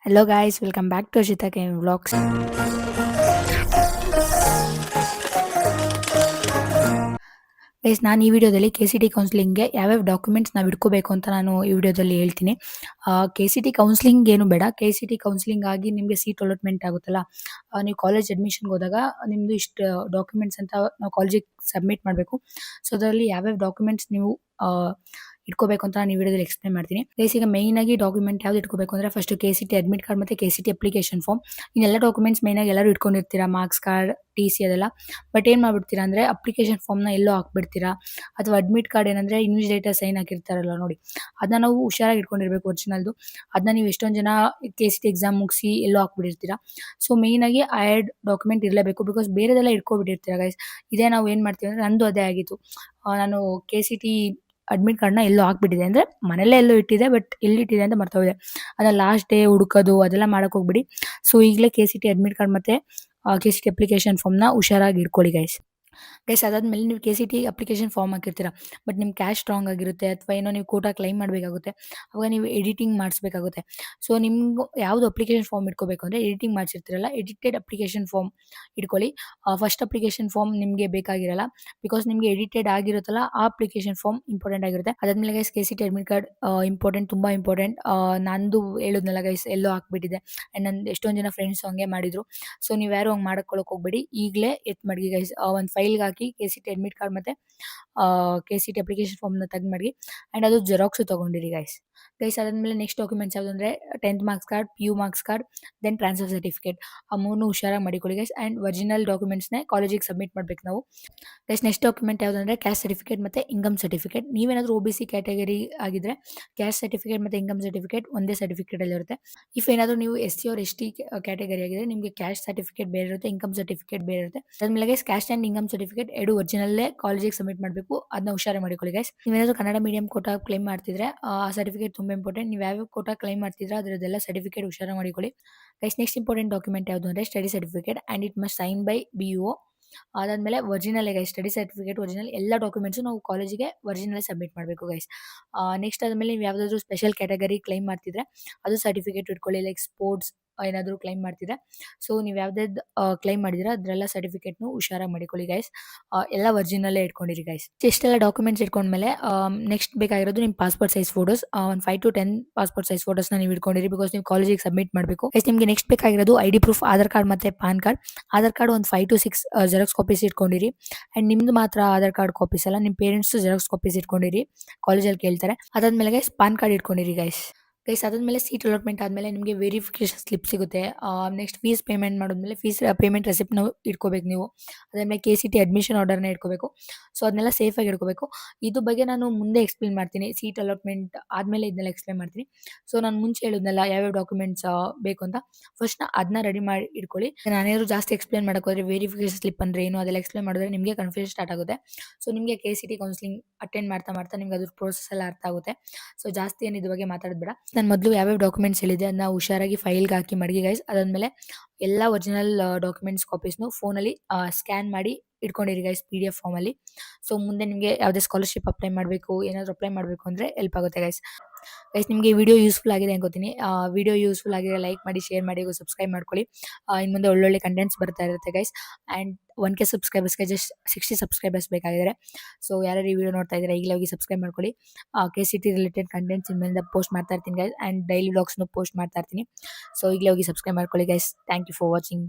Hello guys, welcome back to Ashita K Vlogs. Guys ನಾನು ಈ ವಿಡಿಯೋದಲ್ಲಿ ಕೆ.ಸಿ.ಟಿ ಕೌನ್ಸಿಲಿಂಗ್ಗೆ ಯಾವ್ಯಾವ ಡಾಕ್ಯುಮೆಂಟ್ಸ್ ನಾವು ಇಟ್ಕೋಬೇಕು ಅಂತ ನಾನು ಈ ವಿಡಿಯೋದಲ್ಲಿ ಹೇಳ್ತೀನಿ. ಕೆ.ಸಿ.ಟಿ ಕೌನ್ಸಿಲಿಂಗ್ ಏನು ಬೇಡ, ಕೆ.ಸಿ.ಟಿ ಕೌನ್ಸಿಲಿಂಗ್ ಆಗಿ ನಿಮಗೆ ಸೀಟ್ ಅಲಾಟ್ಮೆಂಟ್ ಆಗುತ್ತಲ್ಲ, ನೀವು ಕಾಲೇಜ್ ಅಡ್ಮಿಷನ್ಗೆ ಹೋದಾಗ ನಿಮ್ಮದು ಇಷ್ಟು ಡಾಕ್ಯುಮೆಂಟ್ಸ್ ಅಂತ ನಾವು ಕಾಲೇಜಿಗೆ ಸಬ್ಮಿಟ್ ಮಾಡಬೇಕು. ಸೊ ಅದರಲ್ಲಿ ಯಾವ್ಯಾವ ಡಾಕ್ಯುಮೆಂಟ್ಸ್ ನೀವು ಇಟ್ಕೋಬೇಕು ಅಂತ ನಾನು ಈ ವಿಡಿಯೋದಲ್ಲಿ ಎಕ್ಸ್ಪ್ಲೇನ್ ಮಾಡ್ತೀನಿ. ಗೈಸ್ ಈಗ ಮೇಯ್ನ್ ಆಗಿ ಡಾಕ್ಯುಮೆಂಟ್ ಯಾವ್ದು ಇಟ್ಕೋಬೇಕು ಅಂದ್ರೆ ಫಸ್ಟ್ ಕೆ.ಸಿ.ಟಿ ಅಡ್ಮಿಟ್ ಕಾರ್ಡ್ ಮತ್ತೆ ಕೆ.ಸಿ.ಟಿ ಅಪ್ಲಿಕೇಶನ್ ಫಾರ್ಮ್. ಇನ್ನೆಲ್ಲ ಡಾಕ್ಯುಮೆಂಟ್ಸ್ ಮೇಯ್ನ್ ಆಗಿ ಎಲ್ಲರೂ ಇಟ್ಕೊಂಡಿರ್ತೀರಾ, ಮಾರ್ಕ್ಸ್ ಕಾರ್ಡ್, ಟಿ.ಸಿ ಅದೆಲ್ಲ. ಬಟ್ ಏನ್ ಮಾಡ್ಬಿಡ್ತೀರಾ ಅಂದ್ರೆ ಅಪ್ಲಿಕೇಶನ್ ಫಾರ್ಮ್ನ ಎಲ್ಲೋ ಹಾಕ್ಬಿಡ್ತೀರಾ, ಅಥವಾ ಅಡ್ಮಿಟ್ ಕಾರ್ಡ್ ಏನಂದ್ರೆ ಇನ್ವಿಜಿಲೇಟರ್ ಸೈನ್ ಹಾಕಿರ್ತಾರಲ್ಲ ನೋಡಿ, ಅದನ್ನ ನಾವು ಹುಷಾರಾಗಿ ಇಟ್ಕೊಂಡಿರ್ಬೇಕು ಒರಿಜಿನಲ್ದು. ಅದನ್ನ ನೀವು ಎಷ್ಟೊಂದು ಜನ ಕೆ.ಸಿ.ಟಿ ಎಕ್ಸಾಮ್ ಮುಗಿಸಿ ಎಲ್ಲೋ ಹಾಕ್ಬಿಟ್ಟಿರ್ತೀರಾ. ಸೊ ಮೇಯ್ನ್ ಆಗಿ ಆ ಎರಡು ಡಾಕ್ಯುಮೆಂಟ್ ಇರಲೇಬೇಕು, ಬಿಕಾಸ್ ಬೇರೆದೆಲ್ಲ ಇಟ್ಕೊಬಿಟ್ಟಿರ್ತೀರಾ ಗೈಸ್. ಇದೇ ನಾವು ಏನ್ ಮಾಡ್ತೀವಿ ಅಂದ್ರೆ ನಂದು ಅದೇ ಆಗಿತ್ತು. ನಾನು ಕೆ.ಸಿ.ಟಿ ಅಡ್ಮಿಟ್ ಕಾರ್ಡ್ನ ಎಲ್ಲೋ ಹಾಕ್ಬಿಟ್ಟಿದೆ, ಅಂದ್ರೆ ಮನೇಲೇ ಎಲ್ಲೋ ಇಟ್ಟಿದೆ, ಬಟ್ ಎಲ್ಲಿಟ್ಟಿದೆ ಅಂತ ಮರ್ತೋಗಿದೆ. ಅದನ್ನ ಲಾಸ್ಟ್ ಡೇ ಹುಡುಕೋದು ಅದೆಲ್ಲ ಮಾಡಕ್ ಹೋಗ್ಬಿಡಿ. ಸೊ ಈಗಲೇ ಕೆ.ಸಿ.ಟಿ ಅಡ್ಮಿಟ್ ಕಾರ್ಡ್ ಮತ್ತೆ ಕೆ.ಸಿ.ಟಿ ಅಪ್ಲಿಕೇಶನ್ ಫಾರ್ಮ್ನ ಹುಷಾರಾಗಿ ಇಟ್ಕೊಳ್ಳಿ ಗೈಸ್. ಅದಾದ್ಮೇಲೆ ನೀವು ಕೆ.ಸಿ.ಟಿ ಅಪ್ಲಿಕೇಶನ್ ಫಾರ್ಮ್ ಹಾಕಿರ್ತೀರಾ, ಬಟ್ ನಿಮ್ಮ ಕ್ಯಾಶ್ ಸ್ಟ್ರಾಂಗ್ ಆಗಿರುತ್ತೆ ಅಥವಾ ಏನೋ ನೀವು ಕೋಟಾ ಕ್ಲೈಮ್ ಮಾಡಬೇಕಾಗುತ್ತೆ, ಅವಾಗ ನೀವು ಎಡಿಟಿಂಗ್ ಮಾಡಿಸ್ಬೇಕಾಗುತ್ತೆ. ಸೊ ನಿಮ್ಗೆ ಯಾವುದು ಅಪ್ಲಿಕೇಶನ್ ಫಾರ್ಮ್ ಇಟ್ಕೋಬೇಕು ಅಂದರೆ ಎಡಿಟಿಂಗ್ ಮಾಡಿಸಿರ್ತೀರಲ್ಲ, ಎಡಿಟೆಡ್ ಅಪ್ಲಿಕೇಶನ್ ಫಾರ್ಮ್ ಇಟ್ಕೊಳ್ಳಿ. ಫಸ್ಟ್ ಅಪ್ಲಿಕೇಶನ್ ಫಾರ್ಮ್ ನಿಮಗೆ ಬೇಕಾಗಿರಲ್ಲ, ಬಿಕಾಸ್ ನಿಮಗೆ ಎಡಿಟೆಡ್ ಆಗಿರುತ್ತಲ್ಲ ಆ ಅಪ್ಲಿಕೇಶನ್ ಫಾರ್ಮ್ ಇಂಪಾರ್ಟೆಂಟ್ ಆಗಿರುತ್ತೆ. ಅದಾದ್ಮೇಲೆ ಗೈಸ್ ಕೆ.ಸಿ.ಟಿ ಅಡ್ಮಿಟ್ ಕಾರ್ಡ್ ಇಂಪಾರ್ಟೆಂಟ್, ತುಂಬ ಇಂಪಾರ್ಟೆಂಟ್. ನಂದು ಹೇಳಿದ್ನಲ್ಲ ಗೈಸ್, ಎಲ್ಲೋ ಹಾಕ್ಬಿಟ್ಟಿದೆ. ಆ್ಯಂಡ್ ನಂದು ಎಷ್ಟೊಂದು ಜನ ಫ್ರೆಂಡ್ಸ್ ಹಂಗೆ ಮಾಡಿದ್ರು. ಸೊ ನೀವು ಯಾರು ಹಂಗೆ ಮಾಡ್ಕೊಳ್ಳೋಕೆ ಹೋಗ್ಬೇಡಿ, ಈಗಲೇ ಎತ್ ಮಡಗಿ ಗೈಸ್. ಒಂದು ಫೈಲ್ಗೆ ಹಾಕಿ ಕೆ.ಸಿ.ಟಿ ಅಡ್ಮಿಟ್ ಕಾರ್ಡ್ ಮತ್ತೆ ಕೆ.ಸಿ.ಟಿ ಅಪ್ಲಿಕೇಶನ್ ಫಾರ್ಮ್ನ ತೆಗೆದು ಮಡಗಿ, ಆ್ಯಂಡ್ ಅದು ಜೆರಾಕ್ಸು ತೊಗೊಂಡಿರಿ ಗೈಸ್. ಅದಾದಮೇಲೆ ನೆಕ್ಸ್ಟ್ ಡಾಕ್ಯುಮೆಂಟ್ಸ್ ಯಾವುದು ಅಂದರೆ 10th marks card, PU marks card, then transfer certificate. ಆ ಮೂರನ್ನು ಹುಷಾರಾಗಿ ಮಾಡಿಕೊಳ್ಳಿ ಗೈಸ್. ಆ್ಯಂಡ್ ಒರಿಜಿನಲ್ ಡಾಕ್ಯುಮೆಂಟ್ಸ್ನೇ ಕಾಲೇಜಿಗೆ ಸಬ್ಮಿಟ್ ಮಾಡಬೇಕು ನಾವು. ನೆಕ್ಸ್ಟ್ ಡಾಕ್ಯುಮೆಂಟ್ ಯಾವುದಂದ್ರೆ ಕ್ಯಾಸ್ಟ್ ಸರ್ಟಿಫಿಕೇಟ್ ಮತ್ತು ಇನ್ಕಮ್ ಸರ್ಟಿಫಿಕೇಟ್. ನೀವೇನಾದರೂ OBC ಕ್ಯಾಟಗರಿ ಆಗಿದ್ರೆ ಕ್ಯಾಸ್ಟ್ ಸರ್ಟಿಫಿಕೇಟ್ ಮತ್ತು ಇನ್ಕಮ್ ಸರ್ಟಿಫಿಕೇಟ್ ಒಂದೇ ಸರ್ಟಿಫಿಕೇಟಲ್ಲಿ ಇರುತ್ತೆ. ಇಫ್ ಏನಾದರೂ ನೀವು SC or ST ಕ್ಯಾಟಗರಿ ಆಗಿದ್ರೆ ನಿಮಗೆ ಕ್ಯಾಸ್ಟ್ ಸರ್ಟಿಫಿಕೇಟ್ ಬೇರೆ ಇರುತ್ತೆ, ಇನ್ಕಮ್ ಸರ್ಟಿಫಿಕೇಟ್ ಬೇರೆ ಇರುತ್ತೆ. ಅದಾದ್ಮೇಲೆ guys caste and income certificate ಎರಡು ಒರಿಜಿನಲ್ಲೇ ಕಾಲೇಜಿಗೆ ಸಬ್ಮಿಟ್ ಮಾಡಬೇಕು, ಅದನ್ನ ಹುಷಾರಾಗಿ ಮಾಡಿಕೊಳ್ಳಿ ಗೈಸ್. ನೀವೇನಾದರೂ ಕನ್ನಡ ಮೀಡಿಯಂ ಕೋಟಾ ಕ್ಲೈಮ್ ಮಾಡ್ತಿದ್ರೆ ಆ ಸರ್ಟಿಫಿಕೇಟ್ ತುಂಬ ಇಂಪಾರ್ಟೆಂಟ್. ನೀವು ಯಾವ್ಯಾವ ಕೋಟಾ ಕ್ಲೈಮ್ ಮಾಡ್ತಿದ್ರೆ ಅದರದ್ದೆಲ್ಲ ಸರ್ಟಿಫಿಕೇಟ್ ಹುಷಾರಾಗಿ ಮಾಡಿಕೊಳ್ಳಿ ಗೈಸ್. ನೆಕ್ಸ್ಟ್ ಇಂಪಾರ್ಟೆಂಟ್ ಡಾಕ್ಯುಮೆಂಟ್ ಯಾವುದು ಅಂದರೆ study certificate, and it must sign by BUO. ಅದಾದಮೇಲೆ original guys, study certificate original, ಎಲ್ಲ ಡಾಕ್ಯುಮೆಂಟ್ಸು ನಾವು ಕಾಲೇಜಿಗೆ ಒರಿಜಿನಲ್ ಸಬ್ಮಿಟ್ ಮಾಡಬೇಕು ಗೈಸ್. ನೆಕ್ಸ್ಟ್ ಆದಮೇಲೆ ನೀವು ಯಾವುದಾದ್ರೂ ಸ್ಪೆಷಲ್ ಕ್ಯಾಟಗರಿ ಕ್ಲೈಮ್ ಮಾಡ್ತಿದ್ರೆ ಅದು ಸರ್ಟಿಫಿಕೇಟ್ ಇಟ್ಕೊಳ್ಳಿ, ಲೈಕ್ ಸ್ಪೋರ್ಟ್ಸ್ ಏನಾದರೂ ಕ್ಲೈಮ್ ಮಾಡ್ತಿದ್ರೆ. ಸೊ ನೀವು ಯಾವ್ದಾದ್ರು ಕ್ಲೈಮ್ ಮಾಡಿದ್ರೆ ಅದರೆಲ್ಲ ಸರ್ಟಿಫಿಕೇಟ್ನು ಹುಷಾರಾಗಿ ಮಾಡಿಕೊಳ್ಳಿ ಗೈಸ್. ಎಲ್ಲ ಒರಿಜಿನಲ್ಲೇ ಇಟ್ಕೊಂಡಿರಿ ಗೈಸ್. ಇಷ್ಟೆಲ್ಲ ಡಾಕ್ಯುಮೆಂಟ್ಸ್ ಇಟ್ಕೊಂಡ್ಮೇಲೆ ನೆಕ್ಸ್ಟ್ ಬೇಕಾಗಿರೋದು ನಿಮ್ಮ ಪಾಸ್ಪೋರ್ಟ್ ಸೈಜ್ ಫೋಟೋಸ್. ಒಂದು 5 to 10 ಪಾಸ್ಪೋರ್ಟ್ ಸೈಜ್ ಫೋಟೋಸ್ನ ನೀವು ಇಟ್ಕೊಂಡಿರಿ, ಬಿಕಾಸ್ ನೀವು ಕಾಲೇಜಿಗೆ ಸಬ್ಮಿಟ್ ಮಾಡಬೇಕು ಗೈಸ್. ನಿಮಗೆ ನೆಕ್ಸ್ಟ್ ಬೇಕಾಗಿರೋದು ID ಪ್ರೂಫ್, ಆಧಾರ್ ಕಾರ್ಡ್ ಮತ್ತು ಪಾನ್ ಕಾರ್ಡ್. ಆಧಾರ್ ಕಾರ್ಡ್ ಒಂದು 5 to 6 ಜೆರಾಕ್ಸ್ ಕಾಪೀಸ್ ಇಟ್ಕೊಂಡಿರಿ. ಆ್ಯಂಡ್ ನಿಮ್ದು ಮಾತ್ರ ಆಧಾರ್ ಕಾರ್ಡ್ ಕಾಪೀಸ್ ಅಲ್ಲ, ನಿಮ್ಮ ಪೇರೆಂಟ್ಸ್ ಜೆರಾಕ್ಸ್ ಕಾಪೀಸ್ ಇಟ್ಕೊಂಡಿರಿ, ಕಾಲೇಜಲ್ಲಿ ಕೇಳ್ತಾರೆ. ಅದಾದ್ಮೇಲೆ ಗೈಸ್ ಪಾನ್ ಕಾರ್ಡ್ ಇಟ್ಕೊಂಡಿರಿ ಗೈಸ್. ಅದಾದಮೇಲೆ ಸೀಟ್ ಅಲಾಟ್ಮೆಂಟ್ ಆದಮೇಲೆ ನಿಮಗೆ ವೆರಿಫಿಕೇಶನ್ ಸ್ಲಿಪ್ ಸಿಗುತ್ತೆ. ನೆಕ್ಸ್ಟ್ ಫೀಸ್ ಪೇಮೆಂಟ್ ಮಾಡಿದ್ಮೇಲೆ ಫೀಸ್ ಪೇಮೆಂಟ್ ರೆಸಿಪ್ಟ್ನ ಇಟ್ಕೋಬೇಕು ನೀವು. ಅದಾದಮೇಲೆ ಕೆ.ಸಿ.ಟಿ ಅಡ್ಮಿಷನ್ ಆರ್ಡರ್ನ ಇಟ್ಕೋಬೇಕು. ಸೊ ಅದನ್ನೆಲ್ಲ ಸೇಫಾಗಿ ಇಟ್ಕೋಬೇಕು. ಇದು ಬಗ್ಗೆ ನಾನು ಮುಂದೆ ಎಕ್ಸ್ಪ್ಲೇನ್ ಮಾಡ್ತೀನಿ, ಸೀಟ್ ಅಲಾಟ್ಮೆಂಟ್ ಆದಮೇಲೆ ಇದನ್ನೆಲ್ಲ ಎಕ್ಸ್ಪ್ಲೇನ್ ಮಾಡ್ತೀನಿ. ಸೊ ನಾನು ಮುಂಚೆ ಹೇಳಿದ್ನಲ್ಲ ಯಾವ್ಯಾವ ಡಾಕ್ಯುಮೆಂಟ್ಸ್ ಬೇಕು ಅಂತ, ಫಸ್ಟ್ ಅದನ್ನ ರೆಡಿ ಮಾಡಿ ಇಟ್ಕೊಳ್ಳಿ. ನಾನೇನಾದ್ರು ಜಾಸ್ತಿ ಎಕ್ಸ್ಪ್ಲೇನ್ ಮಾಡೋಕೆ ಹೋದರೆ ವೆರಿಫಿಕೇಶನ್ ಸ್ಲಿಪ್ ಅಂದರೆ ಏನು ಅದೆಲ್ಲ ಎಕ್ಸ್ಪ್ಲೇನ್ ಮಾಡಿದ್ರೆ ನಿಮಗೆ ಕನ್ಫ್ಯೂಷನ್ ಸ್ಟಾರ್ಟ್ ಆಗುತ್ತೆ. ಸೊ ನಿಮಗೆ ಕೆ.ಸಿ.ಟಿ ಕೌನ್ಸಿಲಿಂಗ್ ಅಟೆಂಡ್ ಮಾಡ್ತಾ ಮಾಡ್ತಾ ನಿಮ್ಗೆ ಅದ್ರ ಪ್ರೋಸೆಸ್ ಎಲ್ಲ ಅರ್ಥ ಆಗುತ್ತೆ. ಸೊ ಜಾಸ್ತಿ ಏನು ಇದ್ರ ಬಗ್ಗೆ ಮಾತಾಡಬೇಡ. ನಾನು ಮೊದಲು ಯಾವ್ಯಾವ ಡಾಕ್ಯುಮೆಂಟ್ಸ್ ಹೇಳಿದೆ ಅದನ್ನ ಹುಷಾರಾಗಿ ಫೈಲ್ಗೆ ಹಾಕಿ ಮಡಗಿ ಗೈಸ್. ಅದಾದಮೇಲೆ ಎಲ್ಲ ಒರಿಜಿನಲ್ ಡಾಕ್ಯುಮೆಂಟ್ಸ್ ಕಾಪೀಸ್ನು ಫೋನಲ್ಲಿ ಸ್ಕ್ಯಾನ್ ಮಾಡಿ ಇಟ್ಕೊಂಡಿರಿ ಗೈಸ್, PDF ಫಾರ್ಮಲ್ಲಿ. ಸೊ ಮುಂದೆ ನಿಮಗೆ ಯಾವುದೇ ಸ್ಕಾಲರ್ಶಿಪ್ ಅಪ್ಲೈ ಮಾಡಬೇಕು, ಏನಾದರೂ ಅಪ್ಲೈ ಮಾಡಬೇಕು ಅಂದರೆ ಹೆಲ್ಪ್ ಆಗುತ್ತೆ ಗೈಸ್. ನಿಮಗೆ ಈ ವಿಡಿಯೋ ಯೂಸ್ಫುಲ್ ಆಗಿದೆ ಅನ್ಕೋತೀನಿ. ವಿಡಿಯೋ ಯೂಸ್ಫುಲ್ ಆಗಿದ್ರೆ ಲೈಕ್ ಮಾಡಿ, ಶೇರ್ ಮಾಡಿ, ಸಬ್ಸ್ಕ್ರೈಬ್ ಮಾಡ್ಕೊಳ್ಳಿ. ಇನ್ನು ಮುಂದೆ ಒಳ್ಳೊಳ್ಳೆ ಕಂಟೆಂಟ್ಸ್ ಬರ್ತಾ ಇರುತ್ತೆ ಗೈಸ್. ಆ್ಯಂಡ್ 1K ಸಬ್ಸ್ಕ್ರೈಬರ್ಸ್ಗೆ ಜಸ್ಟ್ 60 ಸಬ್ಸ್ಕ್ರೈಬರ್ಸ್ ಬೇಕಾಗಿದ್ದಾರೆ. ಸೊ ಯಾರು ಈ ವಿಡಿಯೋ ನೋಡ್ತಾ ಇದ್ದಾರೆ ಈಗಲೇ ಹೋಗಿ ಸಬ್ಸ್ಕ್ರೈಬ್ ಮಾಡ್ಕೊಳ್ಳಿ. ಕೆ.ಸಿ.ಟಿ ರಿಲೇಟೆಡ್ ಕಂಟೆಂಟ್ಸ್ ಇನ್ಮೇಲಿಂದ ಪೋಸ್ಟ್ ಮಾಡ್ತಾ ಇರ್ತೀನಿ ಗೈಸ್, ಆ್ಯಂಡ್ ಡೈಲಿ ವ್ಲಾಗ್ಸ್ನು ಪೋಸ್ಟ್ ಮಾಡ್ತಾ ಇರ್ತೀನಿ. ಸೊ ಈಗಲೇ ಹೋಗಿ ಸಬ್ಸ್ಕ್ರೈಬ್ ಮಾಡ್ಕೊಳ್ಳಿ guys. Thank you for watching.